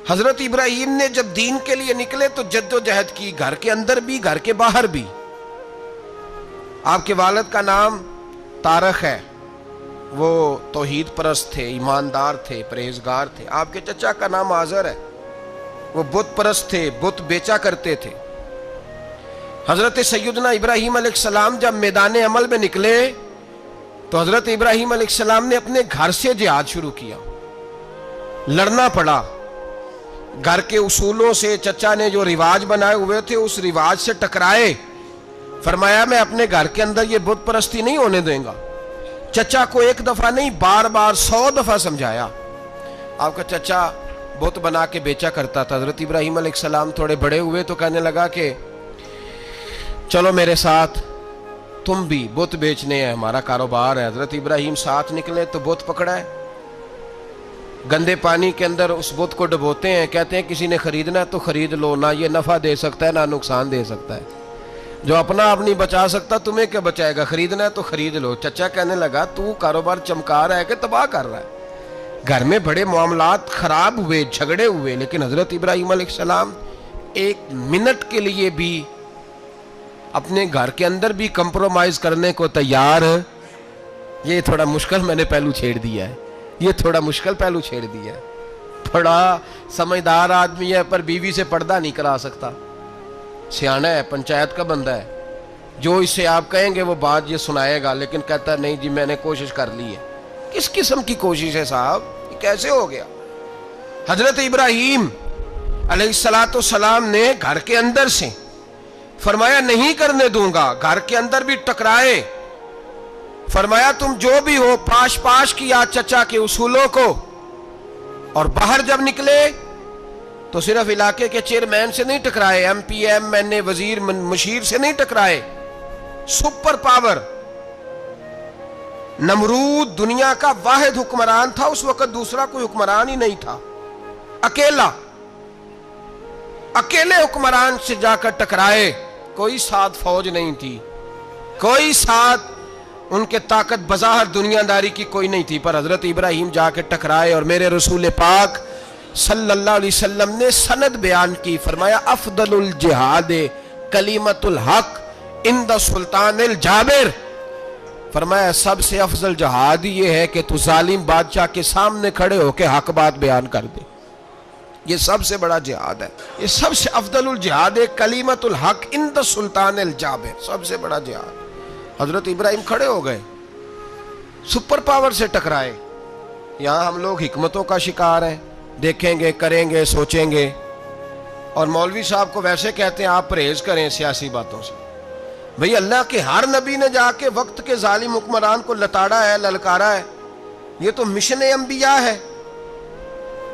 حضرت ابراہیم نے جب دین کے لیے نکلے تو جدوجہد کی، گھر کے اندر بھی گھر کے باہر بھی۔ آپ کے والد کا نام طارق ہے، وہ توحید پرست تھے، ایماندار تھے، پرہیزگار تھے۔ آپ کے چچا کا نام آزر ہے، وہ بت پرست تھے، بت بیچا کرتے تھے۔ حضرت سیدنا ابراہیم علیہ السلام جب میدان عمل میں نکلے تو حضرت ابراہیم علیہ السلام نے اپنے گھر سے جہاد شروع کیا، لڑنا پڑا۔ گھر کے اصولوں سے چچا نے جو رواج بنائے ہوئے تھے اس رواج سے ٹکرائے۔ فرمایا میں اپنے گھر کے اندر یہ بت پرستی نہیں ہونے دیں گا۔ چچا کو ایک دفعہ نہیں، بار بار 100 دفعہ سمجھایا۔ آپ کا چچا بت بنا کے بیچا کرتا تھا۔ حضرت ابراہیم علیہ السلام تھوڑے بڑے ہوئے تو کہنے لگا کہ چلو میرے ساتھ، تم بھی بت بیچنے ہیں، ہمارا کاروبار ہے۔ حضرت ابراہیم ساتھ نکلے تو بت پکڑا ہے، گندے پانی کے اندر اس بت کو ڈبوتے ہیں، کہتے ہیں کسی نے خریدنا ہے تو خرید لو، نہ یہ نفع دے سکتا ہے نہ نقصان دے سکتا ہے، جو اپنا آپ نہیں بچا سکتا تمہیں کیا بچائے گا، خریدنا ہے تو خرید لو۔ چچا کہنے لگا تو کاروبار چمکا رہا ہے کہ تباہ کر رہا ہے۔ گھر میں بڑے معاملات خراب ہوئے، جھگڑے ہوئے، لیکن حضرت ابراہیم علیہ السلام ایک منٹ کے لیے بھی اپنے گھر کے اندر بھی کمپرومائز کرنے کو تیار۔ یہ تھوڑا مشکل میں نے پہلو چھیڑ دیا ہے، یہ تھوڑا مشکل پہلو چھیڑ دیا ہے۔ بڑا سمجھدار آدمی ہے پر بیوی سے پردہ نہیں کرا سکتا، سیانا ہے، پنچایت کا بندہ ہے، جو اس سے آپ کہیں گے وہ بات یہ سنائے گا، لیکن کہتا ہے نہیں جی میں نے کوشش کر لی ہے۔ کس قسم کی کوشش ہے صاحب، یہ کیسے ہو گیا؟ حضرت ابراہیم علیہ السلام نے گھر کے اندر سے فرمایا نہیں کرنے دوں گا، گھر کے اندر بھی ٹکرائے۔ فرمایا تم جو بھی ہو، پاش پاش کیا چچا کے اصولوں کو، اور باہر جب نکلے تو صرف علاقے کے چیئرمین سے نہیں ٹکرائے، ایم پی ایم این اے وزیر مشیر سے نہیں ٹکرائے، سپر پاور نمرود دنیا کا واحد حکمران تھا اس وقت، دوسرا کوئی حکمران ہی نہیں تھا، اکیلے حکمران سے جا کر ٹکرائے، کوئی ساتھ فوج نہیں تھی، کوئی ساتھ ان کے طاقت بظاہر دنیا داری کی کوئی نہیں تھی، پر حضرت ابراہیم جا کے ٹکرائے۔ اور میرے رسول پاک صلی اللہ علیہ وسلم نے سند بیان کی، فرمایا افضل الجہاد کلمۃ الحق عند سلطان الجابر۔ فرمایا سب سے افضل جہاد یہ ہے کہ تو ظالم بادشاہ کے سامنے کھڑے ہو کے حق بات بیان کر دے، یہ سب سے بڑا جہاد ہے، یہ سب سے افضل الجہاد کلمۃ الحق عند سلطان الجابر، سب سے بڑا جہاد۔ حضرت ابراہیم کھڑے ہو گئے، سپر پاور سے ٹکرائے۔ یہاں ہم لوگ حکمتوں کا شکار ہیں، دیکھیں گے، کریں گے، سوچیں گے، اور مولوی صاحب کو ویسے کہتے ہیں آپ پرہیز کریں سیاسی باتوں سے۔ بھئی اللہ کے ہر نبی نے جا کے وقت کے ظالم حکمران کو لتاڑا ہے، للکارا ہے، یہ تو مشن انبیاء ہے۔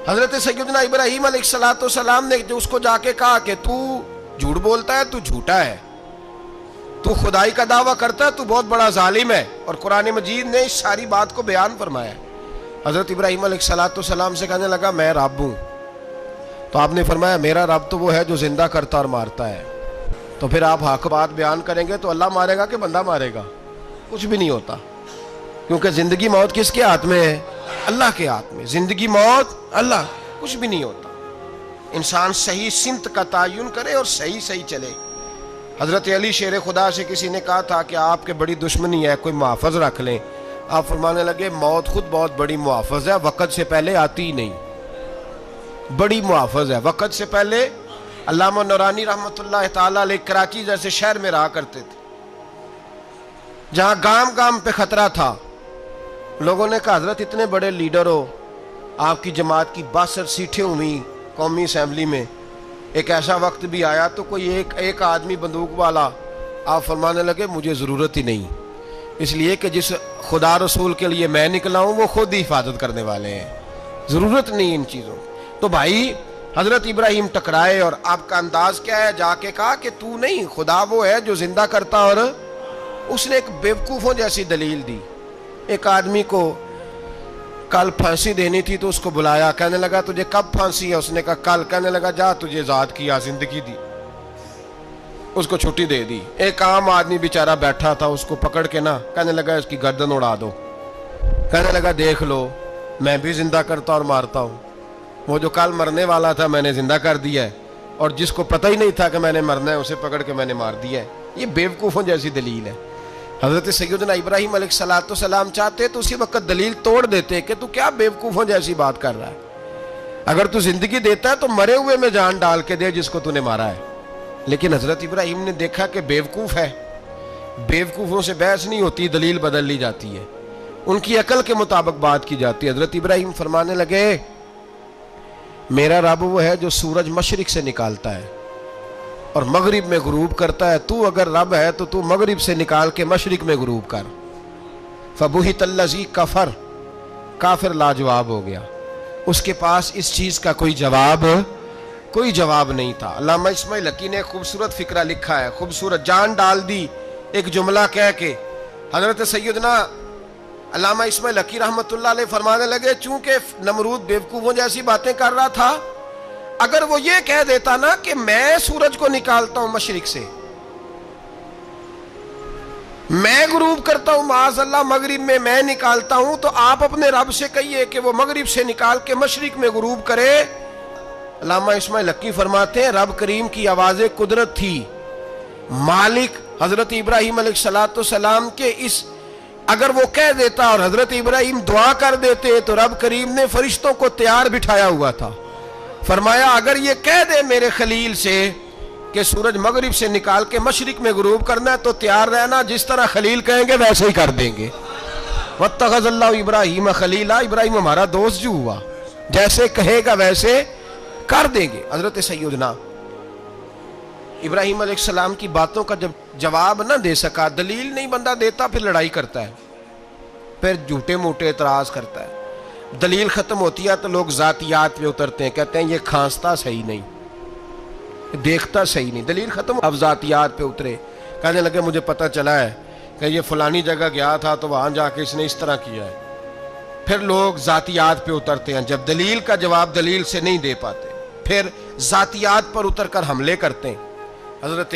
حضرت سیدنا ابراہیم علیہ السلام نے جو اس کو جا کے کہا کہ تو جھوٹ بولتا ہے، تو جھوٹا ہے، تو خدائی کا دعویٰ کرتا ہے، تو بہت بڑا ظالم ہے، اور قرآن مجید نے اس ساری بات کو بیان فرمایا۔ حضرت ابراہیم علیہ السلام سے کہنے لگا میں رب ہوں، تو آپ نے فرمایا میرا رب تو وہ ہے جو زندہ کرتا اور مارتا ہے۔ تو پھر آپ حق بات بیان کریں گے تو اللہ مارے گا کہ بندہ مارے گا؟ کچھ بھی نہیں ہوتا، کیونکہ زندگی موت کس کے ہاتھ میں ہے؟ اللہ کے ہاتھ میں۔ زندگی موت اللہ، کچھ بھی نہیں ہوتا۔ انسان صحیح سمت کا تعین کرے اور صحیح چلے۔ حضرت علی شیر خدا سے کسی نے کہا تھا کہ آپ کے بڑی دشمنی ہے، کوئی محافظ رکھ لیں۔ آپ فرمانے لگے موت خود بہت بڑی محافظ ہے، وقت سے پہلے آتی ہی نہیں، بڑی محافظ ہے، وقت سے پہلے۔ علامہ نورانی رحمۃ اللہ تعالیٰ علیہ کراچی جیسے شہر میں رہا کرتے تھے، جہاں گام گام پہ خطرہ تھا۔ لوگوں نے کہا حضرت اتنے بڑے لیڈر ہو، آپ کی جماعت کی 62 سیٹیں ہوئیں قومی اسمبلی میں، ایک ایسا وقت بھی آیا تو کوئی ایک آدمی بندوق والا۔ آپ فرمانے لگے مجھے ضرورت ہی نہیں، اس لیے کہ جس خدا رسول کے لیے میں نکلا ہوں وہ خود ہی حفاظت کرنے والے ہیں، ضرورت نہیں ان چیزوں۔ تو بھائی حضرت ابراہیم ٹکرائے، اور آپ کا انداز کیا ہے؟ جا کے کہا کہ تو نہیں، خدا وہ ہے جو زندہ کرتا، اور اس نے ایک بیوقوفوں جیسی دلیل دی۔ ایک آدمی کو کل پھانسی دینی تھی تو اس کو بلایا، کہنے لگا تجھے کب پھانسی ہے؟ اس نے کہا کل۔ کہنے لگا جا تجھے آزاد کیا، زندگی دی، اس کو چھٹی دے دی۔ ایک عام آدمی بیچارہ بیٹھا تھا، اس کو پکڑ کے نا کہنے لگا اس کی گردن اڑا دو، کہنے لگا دیکھ لو میں بھی زندہ کرتا اور مارتا ہوں۔ وہ جو کل مرنے والا تھا میں نے زندہ کر دیا ہے، اور جس کو پتہ ہی نہیں تھا کہ میں نے مرنا ہے اسے پکڑ کے میں نے مار دیا ہے۔ یہ بیوقوفوں جیسی دلیل ہے۔ حضرت سیدنا ابراہیم علیہ السلام چاہتے تو اسی وقت دلیل توڑ دیتے کہ تو کیا بیوقوفوں جیسی بات کر رہا ہے، اگر تو زندگی دیتا ہے تو مرے ہوئے میں جان ڈال کے دے جس کو تو نے مارا ہے۔ لیکن حضرت ابراہیم نے دیکھا کہ بیوقوف ہے، بیوقوفوں سے بحث نہیں ہوتی، دلیل بدل لی جاتی ہے، ان کی عقل کے مطابق بات کی جاتی ہے۔ حضرت ابراہیم فرمانے لگے میرا رب وہ ہے جو سورج مشرق سے نکالتا ہے اور مغرب میں غروب کرتا ہے، تو اگر رب ہے تو تو مغرب سے نکال کے مشرق میں غروب کر۔ فبہت الذی کفر، کافر لاجواب ہو گیا، اس کے پاس اس چیز کا کوئی جواب نہیں تھا۔ علامہ اسماعیل حقی نے خوبصورت فقرہ لکھا ہے، خوبصورت، جان ڈال دی ایک جملہ کہہ کے۔ حضرت سیدنا علامہ اسماعیل حقی رحمت اللہ علیہ فرمانے لگے چونکہ نمرود بیوقوفوں جیسی باتیں کر رہا تھا، اگر وہ یہ کہہ دیتا نا کہ میں سورج کو نکالتا ہوں مشرق سے، میں غروب کرتا ہوں معاذ اللہ مغرب میں نکالتا ہوں، تو آپ اپنے رب سے کہیے کہ وہ مغرب سے نکال کے مشرق میں غروب کرے۔ علامہ اسماعیل حقی فرماتے ہیں رب کریم کی آواز قدرت تھی، مالک حضرت ابراہیم علیہ السلام کے اس، اگر وہ کہہ دیتا اور حضرت ابراہیم دعا کر دیتے تو رب کریم نے فرشتوں کو تیار بٹھایا ہوا تھا، فرمایا اگر یہ کہہ دے میرے خلیل سے کہ سورج مغرب سے نکال کے مشرق میں غروب کرنا ہے تو تیار رہنا، جس طرح خلیل کہیں گے ویسے ہی کر دیں گے۔ واتخذ اللہ ابراہیم خلیلا، ابراہیم ہمارا دوست جو ہوا، جیسے کہے گا ویسے کر دیں گے۔ حضرت سیدنا ابراہیم علیہ السلام کی باتوں کا جب جواب نہ دے سکا، دلیل نہیں بندہ دیتا، پھر لڑائی کرتا ہے، پھر جھوٹے موٹے اعتراض کرتا ہے، دلیل ختم ہوتی ہے تو لوگ ذاتیات پہ اترتے ہیں، کہتے ہیں یہ کھانستا صحیح نہیں، دیکھتا صحیح نہیں، دلیل ختم۔ اب ذاتیات پہ اترے، کہنے لگے مجھے پتہ چلا ہے کہ یہ فلانی جگہ گیا تھا تو وہاں جا کے اس نے اس طرح کیا ہے، پھر لوگ ذاتیات پہ اترتے ہیں، جب دلیل کا جواب دلیل سے نہیں دے پاتے پھر ذاتیات پر اتر کر حملے کرتے ہیں۔ حضرت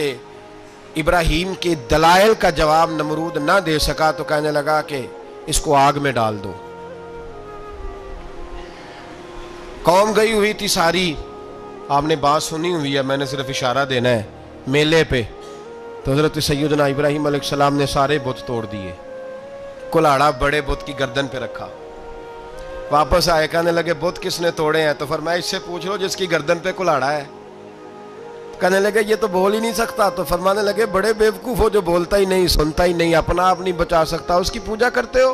ابراہیم کے دلائل کا جواب نمرود نہ دے سکا تو کہنے لگا کہ اس کو آگ میں ڈال دو۔ قوم گئی ہوئی تھی ساری، آپ نے بات سنی ہوئی ہے، میں نے صرف اشارہ دینا ہے، میلے پہ تو حضرت سیدنا ابراہیم علیہ السلام نے سارے بت توڑ دیے، کلاڑا بڑے بت کی گردن پہ رکھا، واپس آئے، کہنے لگے بت کس نے توڑے ہیں؟ تو فرمایا اس سے پوچھ لو جس کی گردن پہ کلاڑا ہے۔ کہنے لگے یہ تو بول ہی نہیں سکتا، تو فرمانے لگے بڑے بیوقوف ہو جو بولتا ہی نہیں، سنتا ہی نہیں، اپنا آپ نہیں بچا سکتا، اس کی پوجا کرتے ہو؟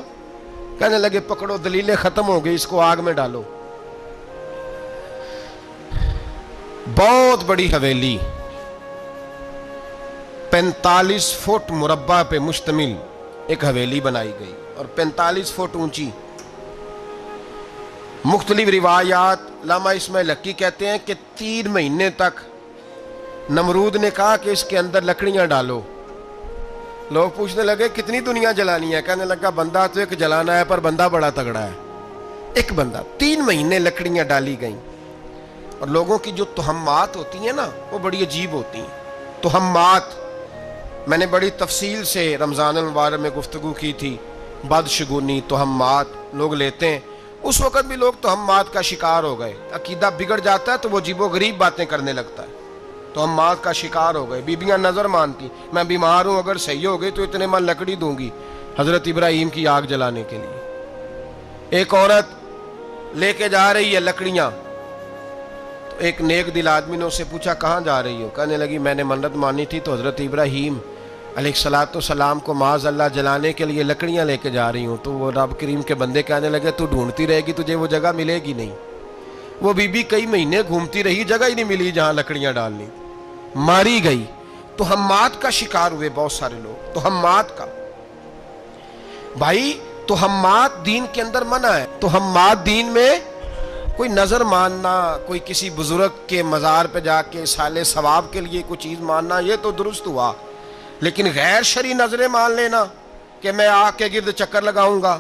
کہنے لگے پکڑو، دلیلیں ختم ہو گئی، اس کو آگ میں ڈالو۔ بہت بڑی حویلی 45 فٹ مربع پہ مشتمل ایک حویلی بنائی گئی اور 45 فٹ اونچی۔ مختلف روایات، علامہ اسماعیل حقی کہتے ہیں کہ 3 مہینے تک نمرود نے کہا کہ اس کے اندر لکڑیاں ڈالو۔ لوگ پوچھنے لگے کتنی دنیا جلانی ہے؟ کہنے لگا بندہ تو ایک جلانا ہے، پر بندہ بڑا تگڑا ہے، ایک بندہ۔ 3 مہینے لکڑیاں ڈالی گئیں، اور لوگوں کی جو تہمات ہوتی ہیں نا وہ بڑی عجیب ہوتی ہیں۔ تہمات میں نے بڑی تفصیل سے رمضان المبارک میں گفتگو کی تھی، بدشگونی، تہمات لوگ لیتے ہیں، اس وقت بھی لوگ تہمات کا شکار ہو گئے، عقیدہ بگڑ جاتا ہے تو وہ عجیب و غریب باتیں کرنے لگتا ہے، تہمات کا شکار ہو گئے۔ بیبیاں نظر مانتی، میں بیمار ہوں، اگر صحیح ہو گئی تو اتنے من لکڑی دوں گی حضرت ابراہیم کی آگ جلانے کے لیے۔ ایک عورت لے کے جا رہی ہے لکڑیاں، تو ایک نیک دل آدمی نے اس سے پوچھا کہاں جا رہی ہو؟ کہنے لگی میں نے منت مانی تھی تو حضرت ابراہیم علیہ السلام کو معاذ اللہ جلانے کے لیے لکڑیاں لے کے جا رہی ہوں۔ تو وہ رب کریم کے بندے کہنے لگے تو ڈھونڈتی رہے گی، تجھے وہ جگہ ملے گی نہیں۔ وہ بی بی کئی مہینے گھومتی رہی، جگہ ہی نہیں ملی جہاں لکڑیاں ڈالنی، ماری گئی۔ تہمات کا شکار ہوئے بہت سارے لوگ، تہمات کا۔ بھائی تہمات دین کے اندر منع ہے، تہمات دین میں کوئی نظر ماننا، کوئی کسی بزرگ کے مزار پہ جا کے سالے ثواب کے لیے کوئی چیز ماننا، یہ تو درست ہوا، لیکن غیر شرعی نظریں مان لینا کہ میں آگ کے گرد چکر لگاؤں گا،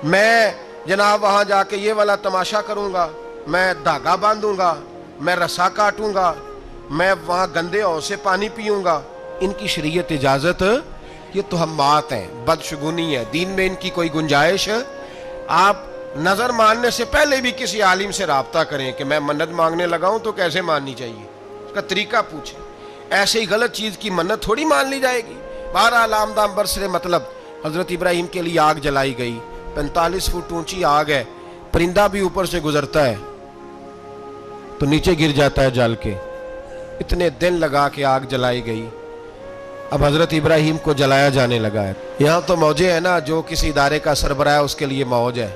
میں جناب وہاں جا کے یہ والا تماشا کروں گا، میں دھاگا باندھوں گا، میں رسا کاٹوں گا، میں وہاں گندے ہو سے پانی پیوں گا، ان کی شریعت اجازت، یہ تہمات ہیں، بدشگونی ہے، دین میں ان کی کوئی گنجائش۔ آپ نظر ماننے سے پہلے بھی کسی عالم سے رابطہ کریں کہ میں منت مانگنے لگا ہوں تو کیسے ماننی چاہیے، اس کا طریقہ پوچھیں. ایسے ہی غلط چیز کی منت تھوڑی مان لی جائے گی. بہرحال آمدام برسر مطلب حضرت ابراہیم کے لیے آگ جلائی گئی. 45 فٹ اونچی آگ ہے، پرندہ بھی اوپر سے گزرتا ہے تو نیچے گر جاتا ہے جل کے. اتنے دن لگا کے آگ جلائی گئی. اب حضرت ابراہیم کو جلایا جانے لگا ہے. یہاں تو موجیں ہیں نا، جو کسی ادارے کا سربراہ ہے اس کے لیے موج ہے،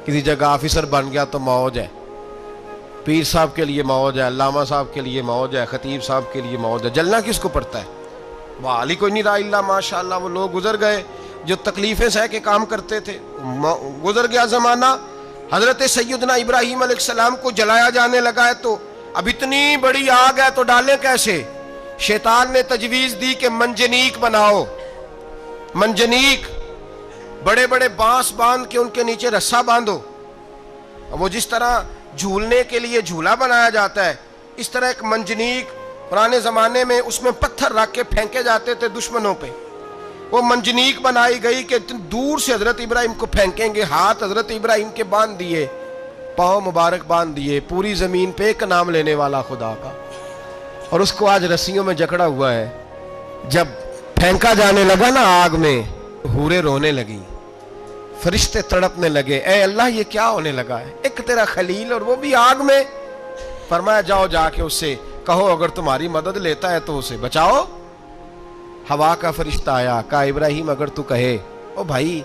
کسی جگہ آفیسر بن گیا تو موج ہے، پیر صاحب کے لیے موج ہے، علامہ صاحب کے لیے موج ہے، خطیب صاحب کے لیے موج ہے. جلنا کس کو پڑتا ہے؟ وہ علی کوئی نہیں رہا اللہ ماشاءاللہ. وہ لوگ گزر گئے جو تکلیفیں سہ کے کام کرتے تھے، گزر گیا زمانہ. حضرت سیدنا ابراہیم علیہ السلام کو جلایا جانے لگا ہے تو اب اتنی بڑی آگ ہے تو ڈالیں کیسے؟ شیطان نے تجویز دی کہ منجنیق بناؤ. منجنیق بڑے بڑے بانس باندھ کے ان کے نیچے رسا باندھو. وہ جس طرح جھولنے کے لیے جھولا بنایا جاتا ہے، اس طرح ایک منجنیق پرانے زمانے میں اس میں پتھر رکھ کے پھینکے جاتے تھے دشمنوں پہ. وہ منجنیق بنائی گئی کہ دور سے حضرت ابراہیم کو پھینکیں گے. ہاتھ حضرت ابراہیم کے باندھ دیے، پاؤں مبارک باندھ دیے. پوری زمین پہ ایک نام لینے والا خدا کا. اور اس کو آج رسیوں میں جکڑا ہوا ہے. جب پھینکا جانے لگا نا آگ میں، حوریں رونے لگی، فرشتے تڑپنے لگے. اے اللہ یہ کیا ہونے لگا ہے؟ ایک تیرا خلیل اور وہ بھی آگ میں. فرمایا جاؤ جا کے اس سے کہو اگر تمہاری مدد لیتا ہے تو اسے بچاؤ. ہوا کا فرشتہ آیا، کہا ابراہیم اگر تو کہے. او بھائی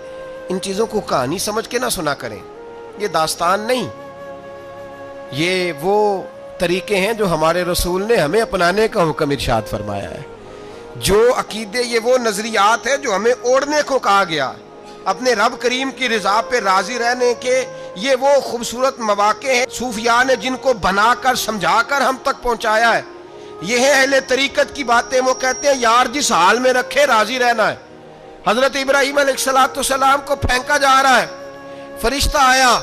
ان چیزوں کو کہانی سمجھ کے نہ سنا کریں، یہ داستان نہیں، یہ وہ طریقے ہیں جو ہمارے رسول نے ہمیں اپنانے کا حکم ارشاد فرمایا ہے. جو عقیدے، یہ وہ نظریات ہے جو ہمیں اوڑھنے کو کہا گیا. اپنے رب کریم کی رضا پہ راضی رہنے کے یہ وہ خوبصورت مواقع ہیں صوفیاء نے جن کو بنا کر سمجھا کر ہم تک پہنچایا ہے. یہ ہے اہل طریقت کی باتیں. وہ کہتے ہیں یار جس حال میں رکھے راضی رہنا ہے. حضرت ابراہیم علیہ السلام کو پھینکا جا رہا ہے، فرشتہ آیا،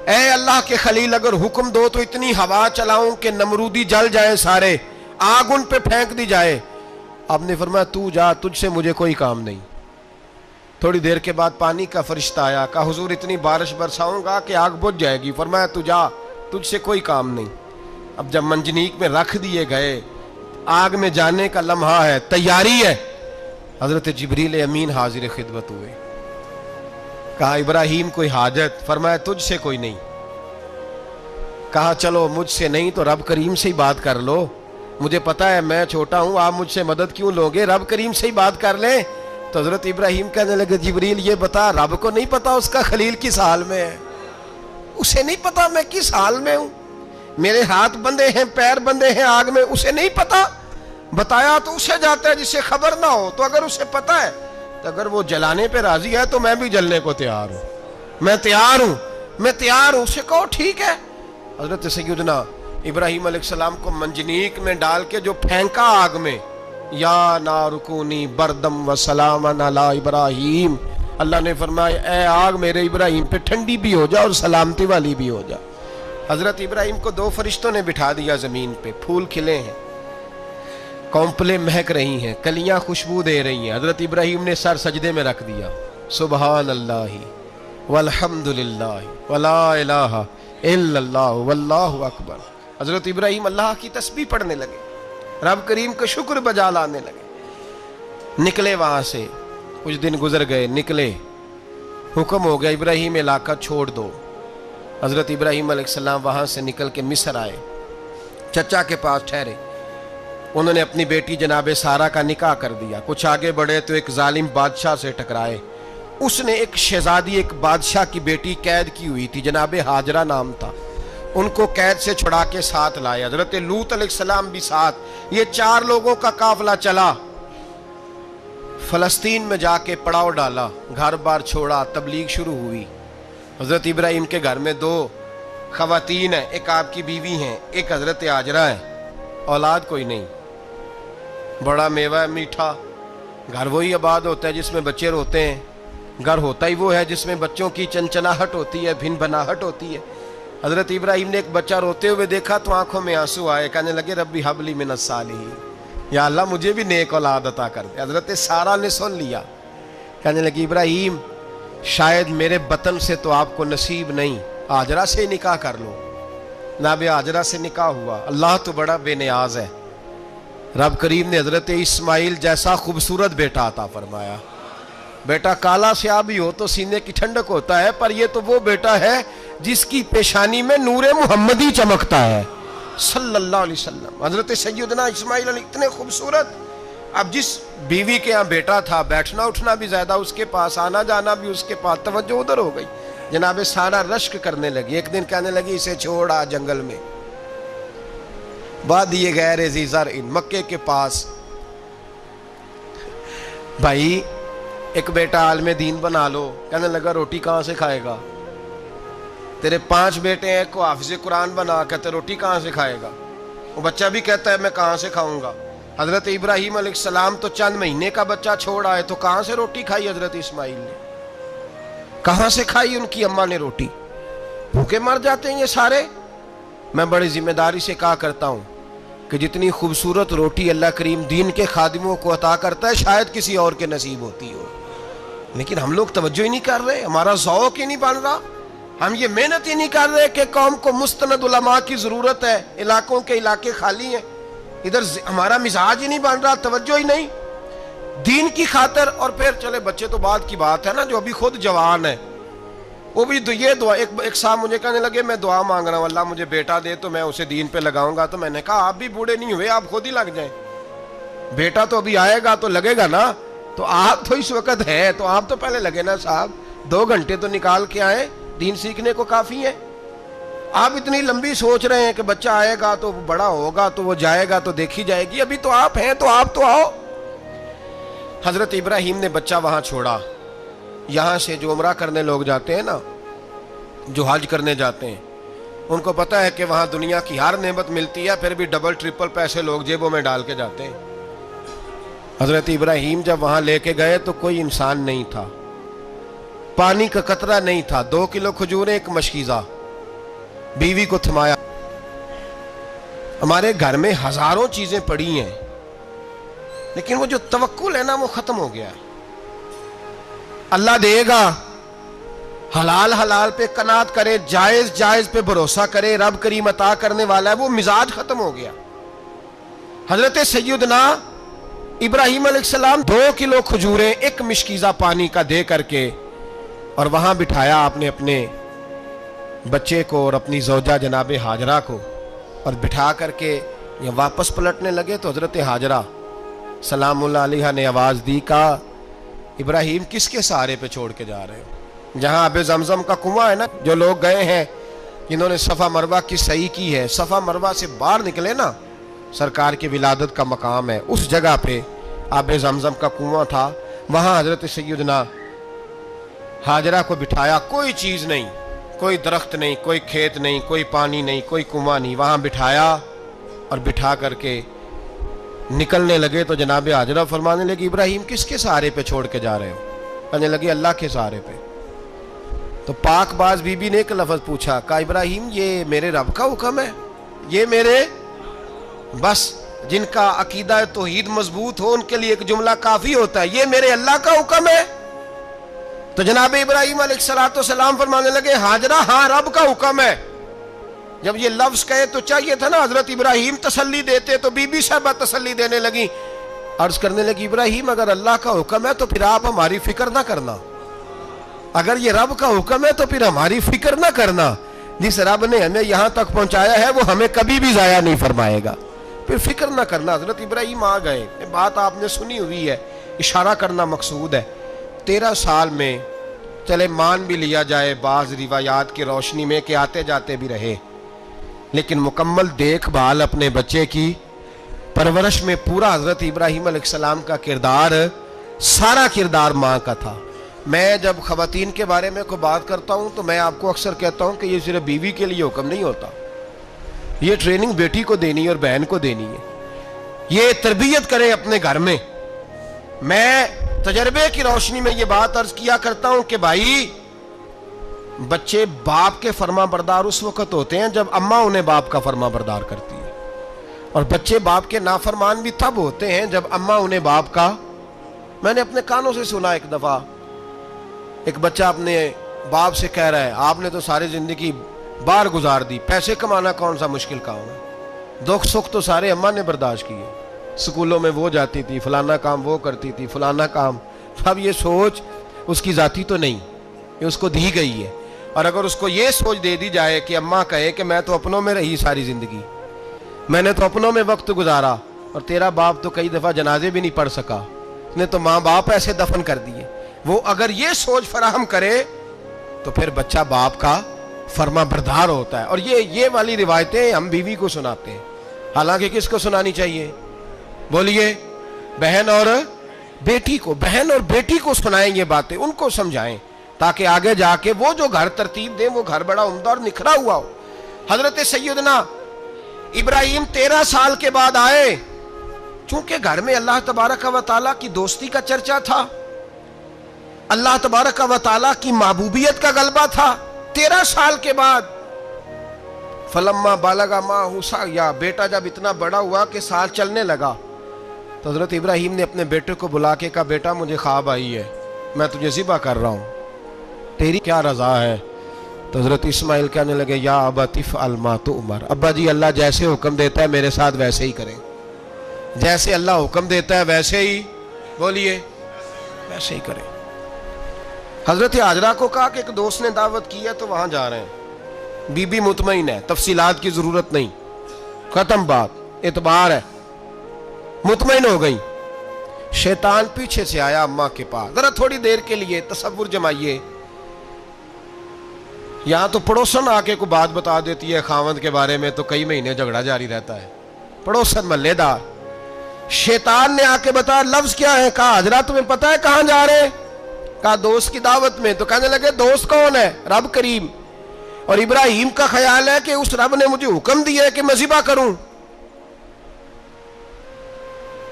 اے اللہ کے خلیل اگر حکم دو تو اتنی ہوا چلاؤں کہ نمرودی جل جائیں سارے، آگ ان پہ پھینک دی جائے. آپ نے فرمایا تو جا، تجھ سے مجھے کوئی کام نہیں. تھوڑی دیر کے بعد پانی کا فرشتہ آیا، کہا حضور اتنی بارش برساؤں گا کہ آگ بجھ جائے گی. فرمایا تو جا، تجھ سے کوئی کام نہیں. اب جب منجنیق میں رکھ دیے گئے، آگ میں جانے کا لمحہ ہے، تیاری ہے، حضرت جبریل امین حاضر خدمت ہوئے. کہا ابراہیم کوئی حاجت؟ فرمایا تجھ سے کوئی نہیں. کہا چلو مجھ سے نہیں تو رب کریم سے ہی بات کر لو، مجھے پتا ہے میں چھوٹا ہوں، آپ مجھ سے مدد کیوں لوگے، رب کریم سے ہی بات کر لیں. تو حضرت ابراہیم کہنے لگے جبریل یہ بتا رب کو نہیں پتا اس کا خلیل کس حال میں ہے؟ اسے نہیں پتا میں کس حال میں ہوں؟ میرے ہاتھ بندے ہیں، پیر بندے ہیں آگ میں، اسے نہیں پتا؟ بتایا تو اسے جاتا ہے جس سے خبر نہ ہو. تو اگر اسے پتا ہے تو اگر وہ جلانے پہ راضی ہے تو میں بھی جلنے کو تیار ہوں. میں تیار ہوں. اسے کہو ٹھیک ہے. حضرت سیدنا ابراہیم علیہ السلام کو منجنیق میں ڈال کے جو پھینکا آگ میں، یا نار کونی بردم و سلاما علی ابراہیم، اللہ نے فرمایا اے آگ میرے ابراہیم پہ ٹھنڈی بھی ہو جا اور سلامتی والی بھی ہو جا. حضرت ابراہیم کو دو فرشتوں نے بٹھا دیا زمین پہ. پھول کھلے ہیں، کونپلیں مہک رہی ہیں، کلیاں خوشبو دے رہی ہیں. حضرت ابراہیم نے سر سجدے میں رکھ دیا، سبحان اللہ والحمد للہ ولا الہ الا اللہ واللہ اکبر. حضرت ابراہیم اللہ کی تسبیح پڑھنے لگے، رب کریم کا شکر بجا لانے لگے. نکلے وہاں سے، کچھ دن گزر گئے، نکلے، حکم ہو گیا ابراہیم علاقہ چھوڑ دو. حضرت ابراہیم علیہ السلام وہاں سے نکل کے مصر آئے، چچا کے پاس ٹھہرے. انہوں نے اپنی بیٹی جناب سارہ کا نکاح کر دیا. کچھ آگے بڑھے تو ایک ظالم بادشاہ سے ٹکرائے. اس نے ایک شہزادی، ایک بادشاہ کی بیٹی قید کی ہوئی تھی، جناب ہاجرہ نام تھا. ان کو قید سے چھڑا کے ساتھ لائے. حضرت لوط علیہ السلام بھی ساتھ. یہ 4 لوگوں کا قافلہ چلا، فلسطین میں جا کے پڑاؤ ڈالا، گھر بار چھوڑا، تبلیغ شروع ہوئی. حضرت ابراہیم کے گھر میں 2 خواتین ہیں، ایک آپ کی بیوی ہیں، ایک حضرت ہاجرہ ہے. اولاد کوئی نہیں. بڑا میوہ میٹھا گھر وہی آباد ہوتا ہے جس میں بچے روتے ہیں. گھر ہوتا ہی وہ ہے جس میں بچوں کی چنچناہٹ ہوتی ہے، بھن بھناہٹ ہوتی ہے. حضرت ابراہیم نے ایک بچہ روتے ہوئے دیکھا تو آنکھوں میں آنسو آئے. کہنے لگے ربی حب لی من الصالحین، یا اللہ مجھے بھی نیک اولاد عطا کر دے. حضرت سارہ نے سن لیا، کہنے لگی ابراہیم شاید میرے بطن سے تو آپ کو نصیب نہیں، ہاجرہ سے نکاح کر لو۔ جناب ہاجرہ سے نکاح ہوا۔ اللہ تو بڑا بے نیاز ہے، رب کریم نے حضرت اسماعیل جیسا خوبصورت بیٹا عطا فرمایا۔ بیٹا کالا سیاہ بھی ہو تو سینے کی ٹھنڈک ہوتا ہے، پر یہ تو وہ بیٹا ہے جس کی پیشانی میں نور محمدی چمکتا ہے صلی اللہ علیہ وسلم۔ حضرت سیدنا اسماعیل علیہ اتنے خوبصورت، اب جس بیوی کے ہاں بیٹا تھا، بیٹھنا اٹھنا بھی زیادہ اس کے پاس، آنا جانا بھی اس کے پاس، توجہ ادھر ہو گئی۔ جناب سارا رشک کرنے لگی، ایک دن کہنے لگی اسے چھوڑ آ جنگل میں، وادی غیر ذی زرع مکے کے پاس۔ بھائی ایک بیٹا عالم دین بنا لو، کہنے لگا روٹی کہاں سے کھائے گا؟ تیرے 5 بیٹے ہیں، کو حافظ قرآن بنا، کہتے روٹی کہاں سے کھائے گا؟ وہ بچہ بھی کہتا ہے میں کہاں سے کھاؤں گا؟ حضرت ابراہیم علیہ السلام تو چند مہینے کا بچہ چھوڑ آئے، تو کہاں سے روٹی کھائی حضرت اسماعیل نے؟ کہاں سے کھائی ان کی اماں نے روٹی؟ بھوکے مر جاتے ہیں یہ سارے۔ میں بڑی ذمہ داری سے کہا کرتا ہوں کہ جتنی خوبصورت روٹی اللہ کریم دین کے خادموں کو عطا کرتا ہے شاید کسی اور کے نصیب ہوتی ہو، لیکن ہم لوگ توجہ ہی نہیں کر رہے، ہمارا ذوق ہی نہیں بن رہا، ہم یہ محنت ہی نہیں کر رہے کہ قوم کو مستند علماء کی ضرورت ہے، علاقوں کے علاقے خالی ہیں، ادھر ہمارا مزاج ہی نہیں بن رہا، توجہ ہی نہیں دین کی خاطر۔ اور پھر چلے بچے تو بعد کی بات ہے نا، جو ابھی خود جوان ہے وہ بھی یہ دعا، ایک صاحب مجھے کہنے لگے میں دعا مانگ رہا ہوں اللہ مجھے بیٹا دے تو میں اسے دین پہ لگاؤں گا، تو میں نے کہا آپ بھی بوڑھے نہیں ہوئے، آپ خود ہی لگ جائیں، بیٹا تو ابھی آئے گا تو لگے گا نا، تو آپ تو اس وقت ہے تو آپ تو پہلے لگے نا صاحب، 2 گھنٹے تو نکال کے آئے، دین سیکھنے کو کافی ہے۔ آپ اتنی لمبی سوچ رہے ہیں کہ بچہ آئے گا تو بڑا ہوگا تو وہ جائے گا تو دیکھی جائے گی، ابھی تو آپ ہیں تو آپ تو آؤ۔ حضرت ابراہیم نے بچہ وہاں چھوڑا۔ یہاں سے جو عمرہ کرنے لوگ جاتے ہیں نا، جو حج کرنے جاتے ہیں، ان کو پتہ ہے کہ وہاں دنیا کی ہر نعمت ملتی ہے، پھر بھی ڈبل ٹرپل پیسے لوگ جیبوں میں ڈال کے جاتے ہیں۔ حضرت ابراہیم جب وہاں لے کے گئے تو کوئی انسان نہیں تھا، پانی کا قطرہ نہیں تھا، 2 کلو کھجوریں، 1 مشکیزہ، بیوی کو تھمایا۔ ہمارے گھر میں ہزاروں چیزیں پڑی ہیں، لیکن وہ جو توکل ہے نا وہ ختم ہو گیا ہے۔ اللہ دے گا، حلال حلال پہ قناعت کرے، جائز جائز پہ بھروسہ کرے، رب کریم عطا کرنے والا ہے، وہ مزاج ختم ہو گیا۔ حضرت سیدنا ابراہیم علیہ السلام 2 کلو کھجوریں، 1 مشکیزہ پانی کا دے کر کے، اور وہاں بٹھایا آپ نے اپنے بچے کو اور اپنی زوجہ جناب ہاجرہ کو، اور بٹھا کر کے یہ واپس پلٹنے لگے تو حضرت ہاجرہ سلام اللہ علیہ نے آواز دی، کہا ابراہیم کس کے سہارے پہ چھوڑ کے جا رہے ہو؟ جہاں آب زمزم کا کنواں ہے نا، جو لوگ گئے ہیں جنہوں نے صفا مروہ کی صحیح کی ہے، صفا مروہ سے باہر نکلے نا، سرکار کی ولادت کا مقام ہے، اس جگہ پہ آب زمزم کا کنواں تھا، وہاں حضرت سیدنا ہاجرہ کو بٹھایا، کوئی چیز نہیں، کوئی درخت نہیں، کوئی کھیت نہیں، کوئی پانی نہیں، کوئی کنواں نہیں، وہاں بٹھایا اور بٹھا کر کے نکلنے لگے تو جناب ہاجرہ فرمانے لگی ابراہیم کس کے سہارے پہ چھوڑ کے جا رہے ہو؟ کہنے لگی اللہ کے سہارے پہ۔ تو پاک باز بی بی نے ایک لفظ پوچھا، کہا ابراہیم یہ میرے رب کا حکم ہے، یہ میرے، بس جن کا عقیدہ توحید مضبوط ہو ان کے لیے ایک جملہ کافی ہوتا ہے، یہ میرے اللہ کا حکم ہے۔ تو جناب ابراہیم علیہ السلام فرمانے لگے ہاجرہ ہاں رب کا حکم ہے۔ جب یہ لفظ کہے تو چاہیے تھا نا حضرت ابراہیم تسلی دیتے، تو بی بی صاحبہ تسلی دینے لگی، عرض کرنے لگی ابراہیم اگر اللہ کا حکم ہے تو پھر آپ ہماری فکر نہ کرنا، اگر یہ رب کا حکم ہے تو پھر ہماری فکر نہ کرنا، جس رب نے ہمیں یہاں تک پہنچایا ہے وہ ہمیں کبھی بھی ضائع نہیں فرمائے گا، پھر فکر نہ کرنا۔ حضرت ابراہیم آ گئے، بات آپ نے سنی ہوئی ہے، اشارہ کرنا مقصود ہے۔ 13 سال میں چلے مان بھی لیا جائے بعض روایات کی روشنی میں کہ آتے جاتے بھی رہے، لیکن مکمل دیکھ بھال اپنے بچے کی پرورش میں پورا حضرت ابراہیم علیہ السلام کا کردار، سارا کردار ماں کا تھا۔ میں جب خواتین کے بارے میں کوئی بات کرتا ہوں تو میں آپ کو اکثر کہتا ہوں کہ یہ صرف بیوی کے لیے حکم نہیں ہوتا، یہ ٹریننگ بیٹی کو دینی اور بہن کو دینی ہے، یہ تربیت کرے اپنے گھر میں۔ میں تجربے کی روشنی میں یہ بات عرض کیا کرتا ہوں کہ بھائی بچے باپ کے فرما بردار اس وقت ہوتے ہیں جب اماں انہیں باپ کا فرما بردار کرتی ہے، اور بچے باپ کے نافرمان بھی تب ہوتے ہیں جب اماں انہیں باپ کا، میں نے اپنے کانوں سے سنا ایک دفعہ ایک بچہ اپنے باپ سے کہہ رہا ہے آپ نے تو ساری زندگی باہر گزار دی، پیسے کمانا کون سا مشکل کام ہے، دکھ سکھ تو سارے اماں نے برداشت کیے، سکولوں میں وہ جاتی تھی، فلانا کام وہ کرتی تھی، فلانا کام۔ اب یہ سوچ اس کی ذاتی تو نہیں، یہ اس کو دی گئی ہے۔ اور اگر اس کو یہ سوچ دے دی جائے کہ اماں کہے کہ میں تو اپنوں میں رہی ساری زندگی، میں نے تو اپنوں میں وقت گزارا، اور تیرا باپ تو کئی دفعہ جنازے بھی نہیں پڑھ سکا، اس نے تو ماں باپ ایسے دفن کر دیے، وہ اگر یہ سوچ فراہم کرے تو پھر بچہ باپ کا فرما بردار ہوتا ہے۔ اور یہ والی روایتیں ہم بیوی کو سناتے ہیں، حالانکہ کس کو سنانی چاہیے؟ بولیے، بہن اور بیٹی کو، بہن اور بیٹی کو سنائیں یہ باتیں، ان کو سمجھائیں، تاکہ آگے جا کے وہ جو گھر ترتیب دیں وہ گھر بڑا عمدہ اور نکھرا ہوا ہو۔ حضرت سیدنا ابراہیم 13 سال کے بعد آئے، چونکہ گھر میں اللہ تبارک و تعالیٰ کی دوستی کا چرچا تھا، اللہ تبارک و تعالیٰ کی محبوبیت کا غلبہ تھا۔ 13 سال کے بعد فلما بالغ معہ سعی، بیٹا جب اتنا بڑا ہوا کہ سال چلنے لگا، تو حضرت ابراہیم نے اپنے بیٹے کو بلا کے کہا بیٹا مجھے خواب آئی ہے، میں تجھے ذبح کر رہا ہوں، تیری کیا رضا ہے؟ تو حضرت اسماعیل کہنے لگے یا ابت افعل ما تؤمر، ابا جی اللہ جیسے حکم دیتا ہے میرے ساتھ ویسے ہی کریں، جیسے اللہ حکم دیتا ہے ویسے ہی، بولیے، ویسے ہی کریں۔ حضرت حاجرہ کو کہا کہ ایک دوست نے دعوت کی ہے تو وہاں جا رہے ہیں، بی بی مطمئن ہے، تفصیلات کی ضرورت نہیں، ختم بات، اعتبار ہے، مطمئن ہو گئی۔ شیطان پیچھے سے آیا اماں کے پاس، ذرا تھوڑی دیر کے لیے تصور جمائیے، یہاں تو پڑوسن آ کے کوئی بات بتا دیتی ہے خاوند کے بارے میں تو کئی مہینے جھگڑا جاری رہتا ہے، پڑوسن محلے دار۔ شیطان نے آ کے بتایا لفظ کیا ہے؟ کہا حاجرہ تمہیں پتا ہے کہاں جا رہے ہیں؟ کہا دوست کی دعوت میں۔ تو کہنے لگے دوست کون ہے؟ رب کریم، اور ابراہیم کا خیال ہے کہ اس رب نے مجھے حکم دیا ہے کہ میں ذبح کروں۔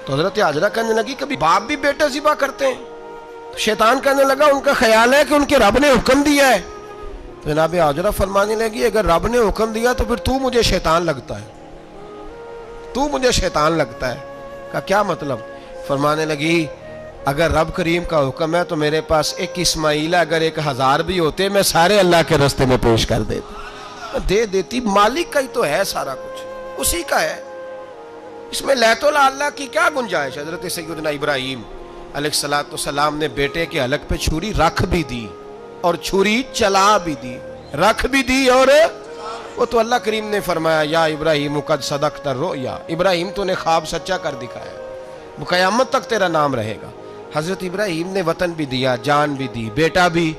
تو حضرت حاجرہ کہنے لگی کبھی باپ بھی بیٹے ذبح کرتے ہیں؟ تو شیطان کہنے لگا ان کا خیال ہے کہ ان کے رب نے حکم دیا ہے۔ تو جناب حاجرہ فرمانے لگی اگر رب نے حکم دیا تو پھر تو مجھے شیطان لگتا ہے، تو مجھے شیطان لگتا ہے۔ کہا کیا مطلب؟ فرمانے لگی اگر رب کریم کا حکم ہے تو میرے پاس ایک اسماعیل ہے، اگر 1000 بھی ہوتے میں سارے اللہ کے راستے میں پیش کر دیتا، دے دیتی، مالک کا ہی تو ہے سارا کچھ، اسی کا ہے، اس میں لیت اللہ کی کیا گنجائش؟ حضرت سیدنا ابراہیم علیہ السلام نے بیٹے کے حلق پہ چھری رکھ بھی دی اور چھری چلا بھی دی، رکھ بھی دی، اور وہ تو اللہ کریم نے فرمایا یا ابراہیم قد صدقت الرؤیا، ابراہیم تو نے خواب سچا کر دکھایا، وہ قیامت تک تیرا نام رہے گا۔ حضرت ابراہیم نے وطن بھی دیا، جان بھی دی، بیٹا بھی،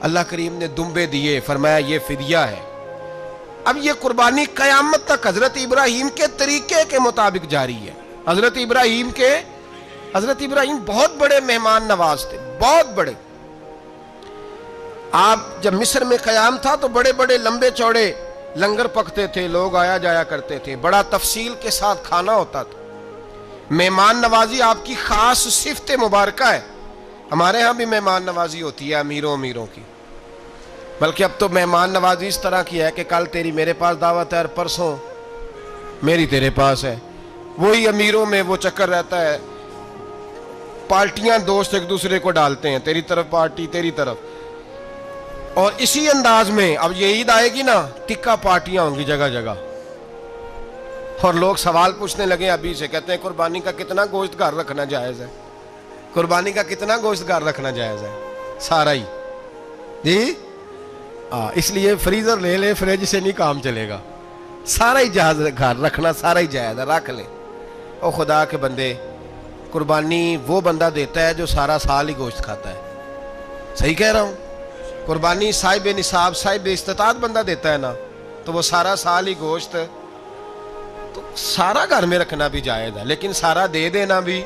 اللہ کریم نے دمبے دیے، فرمایا یہ فدیہ ہے۔ اب یہ قربانی قیامت تک حضرت ابراہیم کے طریقے کے مطابق جاری ہے۔ حضرت ابراہیم بہت بڑے مہمان نواز تھے، بہت بڑے۔ آپ جب مصر میں قیام تھا تو بڑے بڑے لمبے چوڑے لنگر پکتے تھے، لوگ آیا جایا کرتے تھے، بڑا تفصیل کے ساتھ کھانا ہوتا تھا۔ مہمان نوازی آپ کی خاص صفت مبارکہ ہے، ہمارے ہاں بھی مہمان نوازی ہوتی ہے امیروں کی، بلکہ اب تو مہمان نوازی اس طرح کی ہے کہ کل تیری میرے پاس دعوت ہے اور پرسوں میری تیرے پاس ہے، وہی امیروں میں وہ چکر رہتا ہے، پارٹیاں دوست ایک دوسرے کو ڈالتے ہیں، تیری طرف پارٹی تیری طرف، اور اسی انداز میں اب یہ عید آئے گی نا، ٹکا پارٹیاں ہوں گی جگہ جگہ، اور لوگ سوال پوچھنے لگے ابھی سے، کہتے ہیں قربانی کا کتنا گوشت گھر رکھنا جائز ہے؟ قربانی کا کتنا گوشت گھر رکھنا جائز ہے؟ سارا ہی جی، اس لیے فریزر لے لے، فریج سے نہیں کام چلے گا، سارا ہی جہاز گھر رکھنا سارا ہی جائز ہے، رکھ لیں۔ او خدا کے بندے، قربانی وہ بندہ دیتا ہے جو سارا سال ہی گوشت کھاتا ہے، صحیح کہہ رہا ہوں؟ قربانی صاحب نصاب، صاحب استطاعت بندہ دیتا ہے نا، تو وہ سارا سال ہی گوشت، تو سارا گھر میں رکھنا بھی جائز ہے، لیکن سارا دے دینا بھی،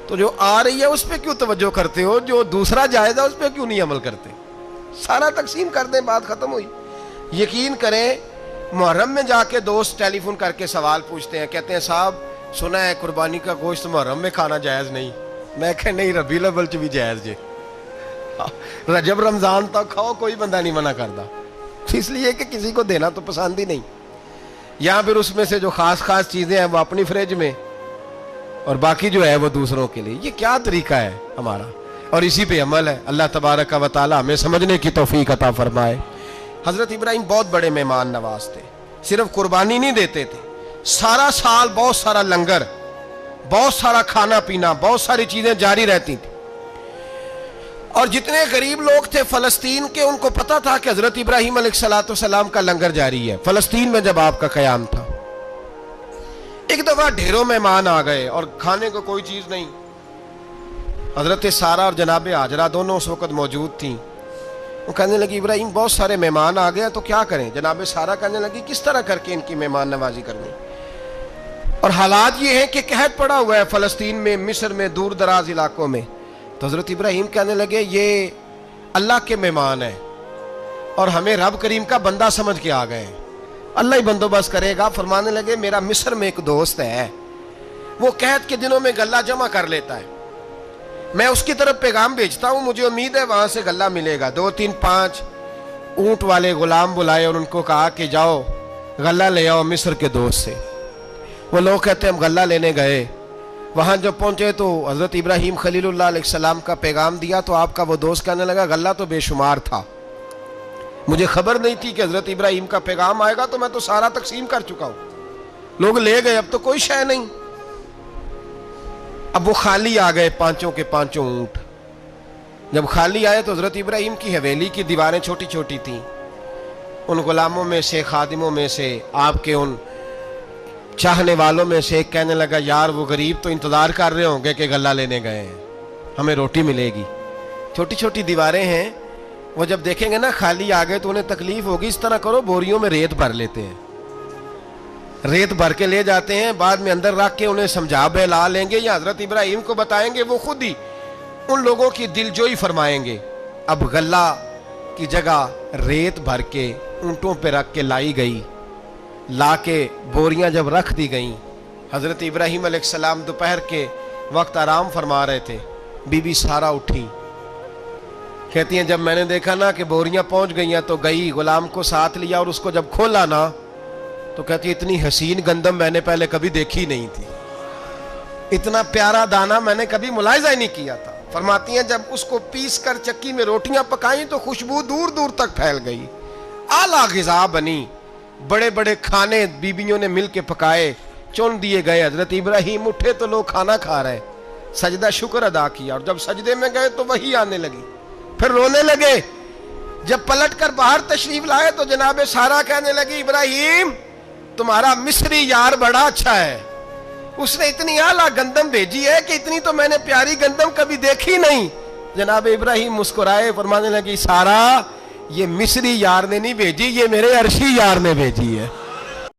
تو جو آ رہی ہے اس پہ کیوں توجہ کرتے ہو؟ جو دوسرا جائز ہے اس پہ کیوں نہیں عمل کرتے؟ سارا تقسیم کر دیں، بات ختم ہوئی۔ یقین کریں محرم میں جا کے دوست ٹیلی فون کر کے سوال پوچھتے ہیں، کہتے ہیں صاحب سنا ہے قربانی کا گوشت محرم میں کھانا جائز نہیں، میں کہ نہیں ربیع الاول چ بھی جائز جے، رجب رمضان تک کھاؤ، کوئی بندہ نہیں منع کرتا، اس لیے کہ کسی کو دینا تو پسند ہی نہیں، یہاں پھر اس میں سے جو خاص چیزیں ہیں وہ اپنی فریج میں، اور باقی جو ہے وہ دوسروں کے لیے۔ یہ کیا طریقہ ہے ہمارا؟ اور اسی پہ عمل ہے. اللہ تبارک و تعالی ہمیں سمجھنے کی توفیق عطا فرمائے. حضرت ابراہیم بہت بڑے مہمان نواز تھے. صرف قربانی نہیں دیتے تھے, سارا سال بہت سارا لنگر, بہت سارا کھانا پینا, بہت ساری چیزیں جاری رہتی تھی. اور جتنے غریب لوگ تھے فلسطین کے, ان کو پتا تھا کہ حضرت ابراہیم علیہ السلام کا لنگر جاری ہے. فلسطین میں جب آپ کا قیام تھا, ایک دفعہ ڈھیروں مہمان آ گئے اور کھانے کو کوئی چیز نہیں. حضرت سارہ اور جناب ہاجرہ دونوں اس وقت موجود تھیں. وہ کہنے لگی ابراہیم بہت سارے مہمان آ گئے تو کیا کریں. جناب سارہ کہنے لگی کس طرح کر کے ان کی مہمان نوازی کرنی. اور حالات یہ ہیں کہ قحط پڑا ہوا ہے فلسطین میں, مصر میں, دور دراز علاقوں میں. تو حضرت ابراہیم کہنے لگے یہ اللہ کے مہمان ہیں اور ہمیں رب کریم کا بندہ سمجھ کے آ گئے ہیں, اللہ ہی بندوبست کرے گا. فرمانے لگے میرا مصر میں ایک دوست ہے, وہ قحط کے دنوں میں غلہ جمع کر لیتا ہے, میں اس کی طرف پیغام بھیجتا ہوں, مجھے امید ہے وہاں سے غلہ ملے گا. 2 3 5 اونٹ والے غلام بلائے اور ان کو کہا کہ جاؤ غلہ لے آؤ مصر کے دوست سے. وہ لوگ کہتے ہیں ہم غلہ لینے گئے, وہاں جب پہنچے تو حضرت ابراہیم خلیل اللہ علیہ السلام کا پیغام دیا تو آپ کا وہ دوست کہنے لگا غلہ تو بے شمار تھا, مجھے خبر نہیں تھی کہ حضرت ابراہیم کا پیغام آئے گا, تو میں تو سارا تقسیم کر چکا ہوں. لوگ لے گئے, اب تو کوئی شے نہیں. اب وہ خالی آ گئے 5 کے 5 اونٹ. جب خالی آئے تو حضرت ابراہیم کی حویلی کی دیواریں چھوٹی چھوٹی تھیں. ان غلاموں میں سے, خادموں میں سے, آپ کے ان چاہنے والوں میں سے ایک کہنے لگا یار وہ غریب تو انتظار کر رہے ہوں گے کہ غلہ لینے گئے ہیں, ہمیں روٹی ملے گی. چھوٹی چھوٹی دیواریں ہیں, وہ جب دیکھیں گے نا خالی آ گئے تو انہیں تکلیف ہوگی. اس طرح کرو بوریوں میں ریت بھر لیتے ہیں, ریت بھر کے لے جاتے ہیں, بعد میں اندر رکھ کے انہیں سمجھا بہلا لیں گے یا حضرت ابراہیم کو بتائیں گے, وہ خود ہی ان لوگوں کی دل جوئی فرمائیں گے. اب غلہ کی جگہ ریت بھر کے اونٹوں پہ رکھ کے لائی گئی. لا کے بوریاں جب رکھ دی گئیں, حضرت ابراہیم علیہ السلام دوپہر کے وقت آرام فرما رہے تھے. بی بی سارہ اٹھی, کہتی ہیں جب میں نے دیکھا نا کہ بوریاں پہنچ گئی ہیں تو گئی, غلام کو ساتھ لیا اور اس کو جب کھولا نا تو کہتی اتنی حسین گندم میں نے پہلے کبھی دیکھی نہیں تھی, اتنا پیارا دانہ میں نے کبھی ملاحظہ ہی نہیں کیا تھا. فرماتی ہیں جب اس کو پیس کر چکی میں روٹیاں پکائیں تو خوشبو دور دور تک پھیل گئی. اعلیٰ غذا بنی, بڑے بڑے کھانے بیبیوں نے مل کے پکائے, چن دیے گئے. حضرت ابراہیم اٹھے تو لوگ کھانا کھا رہے, سجدہ شکر ادا کیا, اور جب سجدے میں گئے تو وہی آنے لگی, پھر رونے لگے. جب پلٹ کر باہر تشریف لائے تو جناب سارہ کہنے لگی ابراہیم تمہارا مصری یار بڑا اچھا ہے, اس نے اتنی اعلیٰ گندم بھیجی ہے کہ اتنی تو میں نے پیاری گندم کبھی دیکھی نہیں. جناب ابراہیم مسکرائے, فرمانے لگی سارہ یہ مصری یار نے نہیں بھیجی, یہ میرے عرشی یار نے بھیجی ہے.